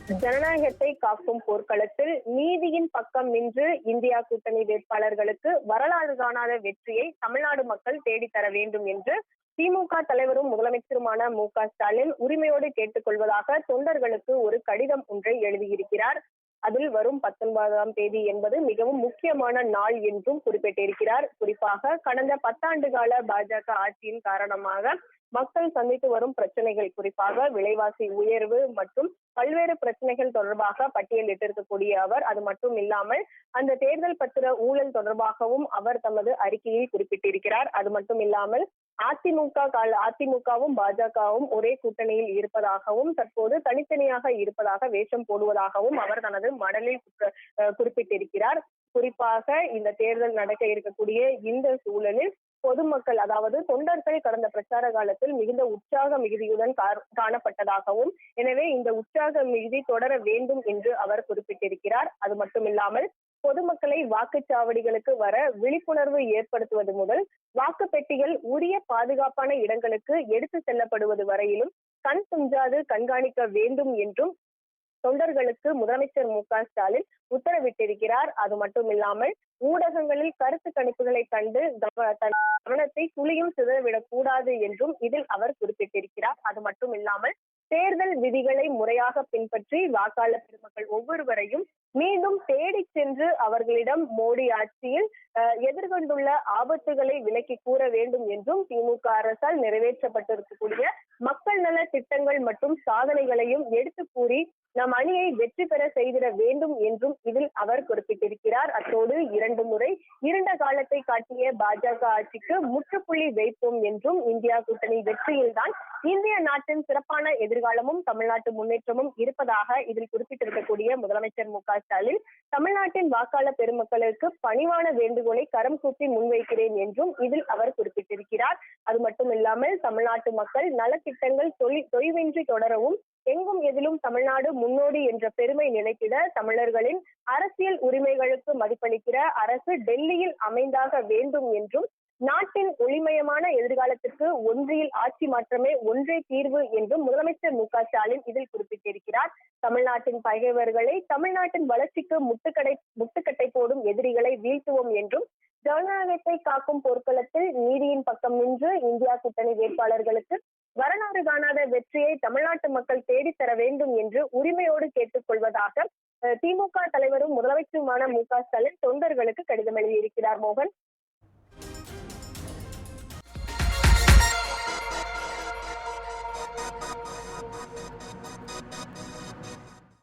ஜனநாயகத்தை காக்கும் போர்க்களத்தில் நீதியின் பக்கம் நின்று இந்தியா கூட்டணி வேட்பாளர்களுக்கு வரலாறு காணாத வெற்றியை தமிழ்நாடு மக்கள் தேடித்தர வேண்டும் என்று திமுக தலைவரும் முதலமைச்சருமான மு.க.ஸ்டாலின் உரிமையோடு கேட்டுக் கொள்வதாக தொண்டர்களுக்கு ஒரு கடிதம் ஒன்றை எழுதியிருக்கிறார். அதில் வரும் 19ஆம் தேதி என்பது மிகவும் முக்கியமான நாள் என்றும் குறிப்பிட்டிருக்கிறார். குறிப்பாக கடந்த 10 ஆண்டு கால பாஜக ஆட்சியின் காரணமாக மக்கள் சந்தித்து வரும் பிரச்சனைகள், குறிப்பாக விலைவாசி உயர்வு மற்றும் பல்வேறு பிரச்சனைகள் தொடர்பாக பட்டியலிட்டிருக்கக்கூடிய அவர், அது மட்டும் இல்லாமல் அந்த தேர்தல் பத்திர ஊழல் தொடர்பாகவும் அவர் தமது அறிக்கையில் குறிப்பிட்டிருக்கிறார். அது மட்டும் இல்லாமல் அதிமுகவும் பாஜகவும் ஒரே கூட்டணியில் இருப்பதாகவும் தற்போது தனித்தனியாக இருப்பதாக வேஷம் போடுவதாகவும் அவர் தனது மடலில் குறிப்பிட்டிருக்கிறார். குறிப்பாக இந்த தேர்தல் நடக்க இருக்கக்கூடிய இந்த சூழலில் பொதுமக்கள், அதாவது தொண்டர்கள் கடந்த பிரச்சார காலத்தில் மிகுந்த உற்சாக மிகுதியுடன் காணப்பட்டதாகவும், எனவே இந்த உற்சாக மிகுதி தொடர வேண்டும் என்று அவர் குறிப்பிட்டிருக்கிறார். அது மட்டுமில்லாமல் பொதுமக்களை வாக்குச்சாவடிகளுக்கு வர விழிப்புணர்வு ஏற்படுத்துவது முதல் வாக்கு பெட்டிகள் உரிய பாதுகாப்பான இடங்களுக்கு எடுத்து செல்லப்படுவது வரையிலும் கண் துஞ்சாது கண்காணிக்க வேண்டும் என்றும் தொண்டர்களுக்கு முதலமைச்சர் மு.க.ஸ்டாலின் உத்தரவிட்டிருக்கிறார். அது மட்டும் இல்லாமல் ஊடகங்களில் கருத்து கணிப்புகளை கண்டு கவனத்தை துளியும் சிதறவிடக் கூடாது என்றும் இதில் அவர் குறிப்பிட்டிருக்கிறார். அது மட்டும் இல்லாமல் தேர்தல் விதிகளை முறையாக பின்பற்றி வாக்காளர் பெருமக்கள் ஒவ்வொருவரையும் மீண்டும் தேடி சென்று அவர்களிடம் மோடி ஆட்சியில் எதிர்கொண்டுள்ள ஆபத்துகளை விலக்கி கூற வேண்டும் என்றும் திமுக அரசால் நிறைவேற்றப்பட்டிருக்கக்கூடிய மக்கள் நல திட்டங்கள் மற்றும் சாதனைகளையும் எடுத்து கூறி நம் அணியை வெற்றி பெற செய்திட வேண்டும் என்றும் இதில் அவர் குறிப்பிட்டிருக்கிறார். அத்தோடு 2 முறை இருண்ட காலத்தை காட்டிய பாஜக ஆட்சிக்கு முற்றுப்புள்ளி வைப்போம் என்றும், இந்தியா கூட்டணி வெற்றியில்தான் இந்திய நாட்டின் சிறப்பான எதிர்காலமும் தமிழ்நாட்டு முன்னேற்றமும் இருப்பதாக இதில் குறிப்பிட்டிருக்கக்கூடிய முதலமைச்சர் மு.க.ஸ்டாலின் தமிழ்நாட்டின் வாக்காளர் பெருமக்களுக்கு பணிவான வேண்டுகோளை கரம் கூப்பி முன்வைக்கிறேன் என்றும் இதில் அவர் குறிப்பிட்டிருக்கிறார். அது மட்டும் இல்லாமல் தமிழ்நாட்டு மக்கள் நலத்திட்டங்கள் தொய்வின்றி தொடரவும், எங்கும் எதிலும் தமிழ்நாடு முன்னோடி என்ற பெருமை நிலைத்திட தமிழர்களின் அரசியல் உரிமைகளுக்கு மதிப்பளிக்கிற அரசு டெல்லியில் அமைந்தாக வேண்டும் என்றும், நாட்டின் ஒளிமயமான எதிர்காலத்திற்கு ஒன்றியில் ஆட்சி மாற்றமே ஒன்றே தீர்வு என்றும் முதலமைச்சர் மு.க.ஸ்டாலின் இதில் குறிப்பிட்டிருக்கிறார். தமிழ்நாட்டின் பகைவர்களை தமிழ்நாட்டின் வளர்ச்சிக்கு முட்டுக்கட்டை போடும் எதிரிகளை வீழ்த்துவோம் என்றும், ஜனநாயகத்தை காக்கும் போர்க்களத்தில் நீதியின் பக்கம் நின்று இந்தியா கூட்டணி வேட்பாளர்களுக்கு வரலாறு காணாத வெற்றியை தமிழ்நாட்டு மக்கள் தேடித்தர வேண்டும் என்று உரிமையோடு கேட்டுக் கொள்வதாக திமுக தலைவரும் முதலமைச்சருமான மு.க.ஸ்டாலின் தொண்டர்களுக்கு கடிதம் எழுதியிருக்கிறார். மோகன்.